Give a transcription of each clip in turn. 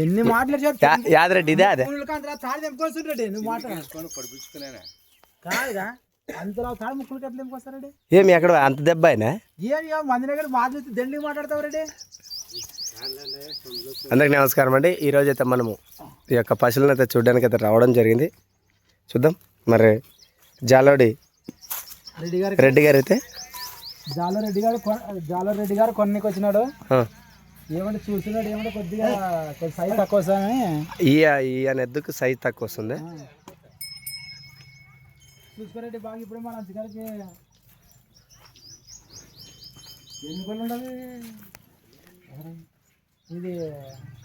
ఎన్ని మాటలు యాదరెడ్డి ఇదే అదే కాదుగా అంతలా తాడు ముక్కులకి ఎట్లా తెంపుకొస్తారండి? ఏమి ఎక్కడ అంత దెబ్బ అయినా ఏమి మంది దగ్గర మాటలు దండికి మాట్లాడతావు. అందరికి నమస్కారం అండి. ఈరోజు అయితే మనము ఈ యొక్క పశువులను అయితే చూడడానికి అయితే రావడం జరిగింది. చూద్దాం మరి జాలోడి రెడ్డి గారు అయితే జాలరెడ్డి గారు కొన్నికి వచ్చినాడు. ఏమంటే చూస్తున్నాడు, ఏమంటే కొద్దిగా సైజ్ తక్కువ వస్తాయని ఈయన ఎద్దుకు సైజ్ తక్కువ వస్తుంది. చూసుకోరండి బాగా. ఇప్పుడు మన అంతగారికి ఎన్ని పళ్ళు ఉండాలి ఇది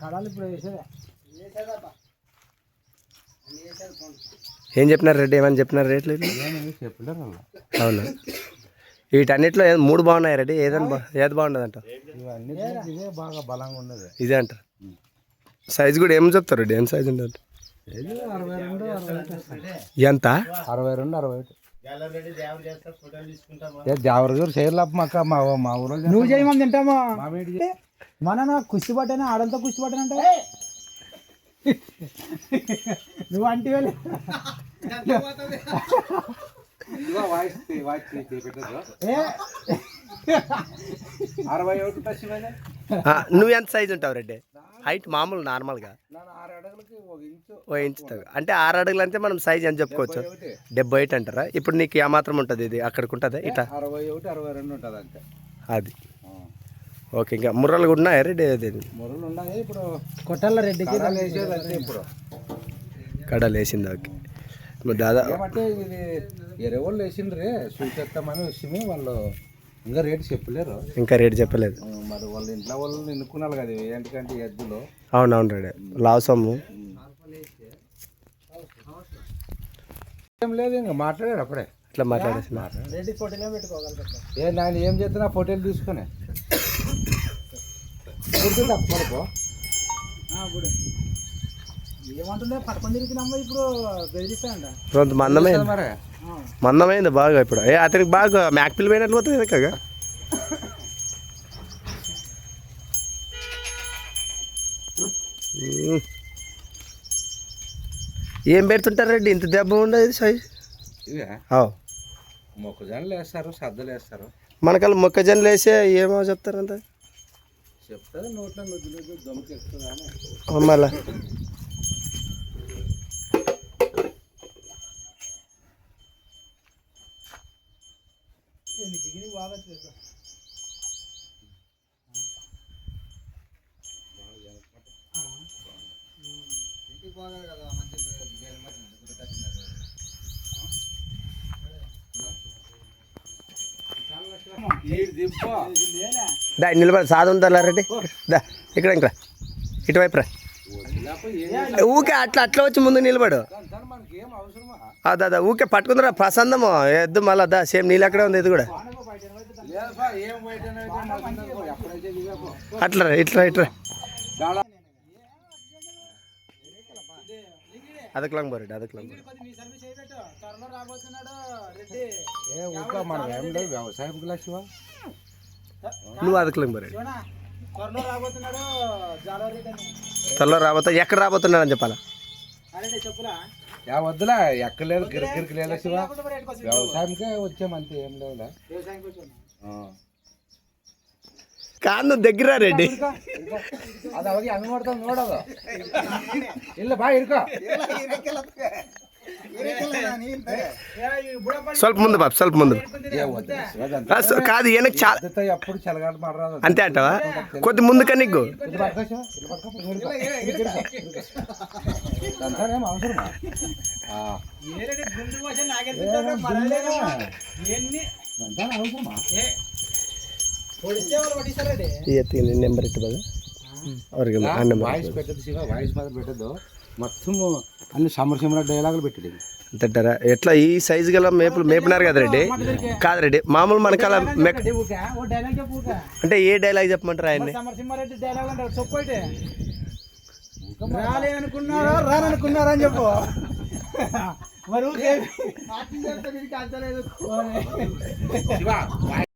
కడాలి ఇప్పుడు వేసేదా? ఏం చెప్పినారు రెడ్డి? ఏమని చెప్పినారు రేట్లు? అవునా? వీటన్నిటిలో మూడు బాగున్నాయి రెడ్డి. ఏది బాగుండదు అంట? ఇదే బాగా బలంగా ఉన్నది. ఇదే అంట. సైజు కూడా ఏం చెప్తారు రెడ్డి? ఏం సైజు ఉండదు? 62, 61. ఎంత? 62, 61. దేవరగారు చేయలేపు మా ఊరు నువ్వు చేయమని తింటామా? మన కుస్తీ పట్టానే ఆడంతా కుస్తీ పట్టానంట. నువ్వు అంటే 61. నువ్వు ఎంత సైజు ఉంటావు రెడ్డి? హైట్ మామూలు నార్మల్గా 1 ఇంచు అంటే 6 అడుగులు అంటే మనం సైజ్ అని చెప్పుకోవచ్చు. 78 అంటారా? ఇప్పుడు నీకు ఏమాత్రం ఉంటుంది? ఇది అక్కడికి ఉంటుంది ఇట్లా 61, 62 ఉంటుంది అంతే. అది ఓకే. ఇంకా ముర్రలు కూడా ఉన్నాయా రెడ్డి? ముర్రలు ఉన్నాయి. ఇప్పుడు కొట్టాల రెడ్డికి ఇప్పుడు కడలు వేసింది. ఓకే. దాదాపు ఏమంటే ఇది 20 వాళ్ళు వేసిండ్రే చూసేస్తామని వచ్చి వాళ్ళు ఇంకా రేటు చెప్పలేరు. ఇంకా రేటు చెప్పలేదు. మరి వాళ్ళ ఇంట్లో వాళ్ళు ఎన్నుకున్నారు కదా ఏంటంటే ఎద్దులు. అవునవును రెడ్డి. లాసము ఏం లేదు, ఇంకా మాట్లాడాడు అప్పుడే. అట్లా మాట్లాడేసి ఆయన ఏం చేస్తున్నా ఫోటోలు తీసుకుని పడుకో ఏమంటుండే పట్టుకొని తిరిగినమ్మ. ఇప్పుడు బెదిరిస్తానంట. మందమైంది బాగా. ఇప్పుడు అతనికి బాగా మ్యాక్పిల్ పోయినట్లు పోతుంది కదా. ఏం పెడుతుంటారు రెడ్డి? ఇంత దెబ్బ ఉండదు సైజ్. మొక్కజొన్నలు వేస్తారు, సద్దలు వేస్తారు. మనకల్లా మొక్కజొన్నలు వేసే ఏమో చెప్తారు అంత చెప్తారు. నోట్లో నొద్దు దమ్ముకి ఎక్కుతుందా మళ్ళా దా నిలబడి సాధ ఉందా రెడ్డి? దా ఇక్కడ ఇంకా ఇటువైపు రా. ఊకే అట్లా వచ్చి ముందు నిలబడు. దాదా ఊకే పట్టుకుందరా ప్రసందము ఎద్దు. మళ్ళా దా సేమ్ నీళ్ళు అక్కడే ఉంది. ఇది కూడా అట్లా ఇట్లా ఇట్లా అదకలం బోరెడ్డి అదకలం. వ్యవసాయం నువ్వు అదకలం బోరెడ్డి. త్వరలో రాబోతా. ఎక్కడ రాబోతున్నాడు అని చెప్పాలా? వద్దులా ఎక్కలేదు, గిరికి లేదు శివ. వ్యవసాయంకే వచ్చామంతే, ఏం లేదా. కాదు నువ్వు దగ్గర రెడ్డి. అది అవి అంగ కొడతాం ನೋಡೋದು. ಇಲ್ಲ ಬಾ ಇರ್ಕೋ. ಸ್ವಲ್ಪ ముందు బాబు, ಸ್ವಲ್ಪ ముందు. కాదు వెనక్కి చాలా ఎప్పుడు చలగాడు మాట్లాడదు అంతే అంటావా? కొద్ది ముందు కనిగ్గు అవసరమా? నెంబర్ ఇట్టు వాయిస్ పెట్టదు శివ, వాయిస్ మాత్రం పెట్టద్దు. మొత్తం అన్ని సమరసింహ డైలాగులు పెట్టాడు. అంటారా? ఎట్లా ఈ సైజు గల మేపినారు కదా రెడ్డి? కాదు రెడ్డి, మామూలు మనకలా అంటే ఏ డైలాగ్ చెప్పమంటారు ఆయన్ని? రానుకున్నారా అని చెప్పు. మరి